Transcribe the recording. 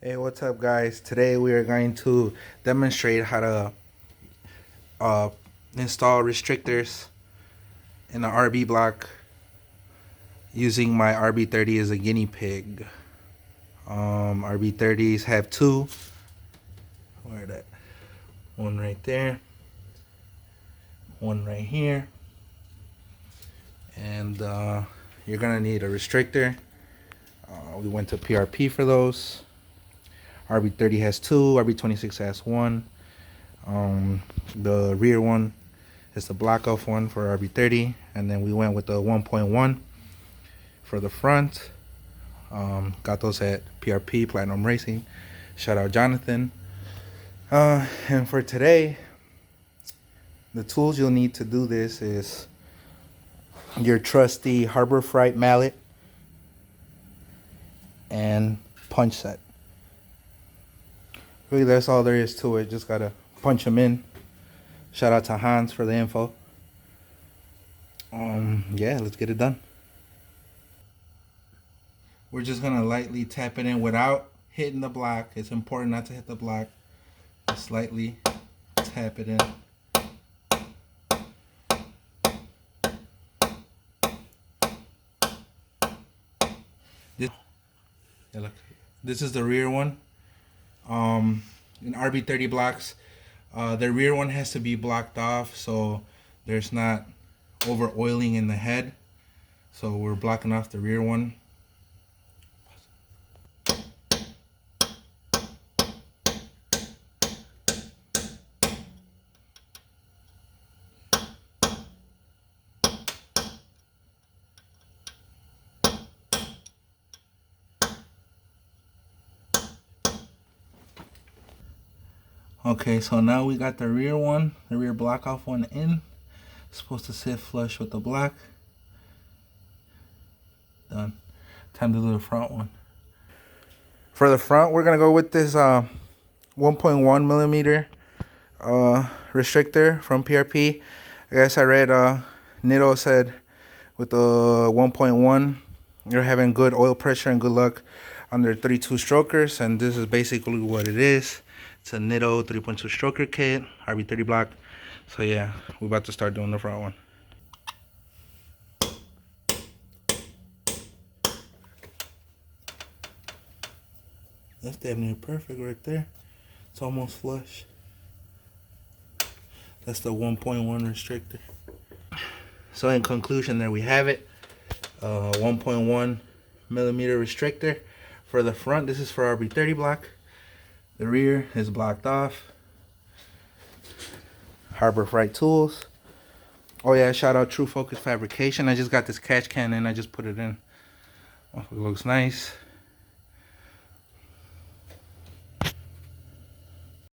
Hey, what's up, guys? Today we are going to demonstrate how to install restrictors in the RB block using my RB30 as a guinea pig. RB30s have two. Where that? One right there, one right here, and you're gonna need a restrictor. We went to PRP for those. RB30 has two, RB26 has one. The rear one is the block off one for RB30, and then we went with the 1.1 for the front. Got those at PRP Platinum Racing. Shout out Jonathan. And for today, the tools you'll need to do this is your trusty Harbor Freight mallet and punch set. Really, that's all there is to it. Just gotta punch them in. Shout out to Hans for the info. Yeah, let's get it done. We're just gonna lightly tap it in without hitting the block. It's important not to hit the block. Just lightly tap it in. This is the rear one. In RB30 blocks, the rear one has to be blocked off so there's not over oiling in the head. So we're blocking off the rear one. Okay, so now we got the rear one, the rear block off one in. It's supposed to sit flush with the block. Done. Time to do the front one. For the front, we're gonna go with this 1.1 millimeter restrictor from PRP. I guess I read Nito said with the 1.1 you're having good oil pressure and good luck under 32 strokers, and this is basically what it is. It's a Nitto 3.2 stroker kit, RB30 block. So yeah, we're about to start doing the front one. That's damn near perfect right there. It's almost flush. That's the 1.1 restrictor. So in conclusion, there we have it. 1.1 millimeter restrictor for the front. This is for RB30 block. The rear is blocked off. Harbor Freight tools. Oh yeah, shout out True Focus Fabrication. I just got this catch can and I just put it in. Oh, it looks nice.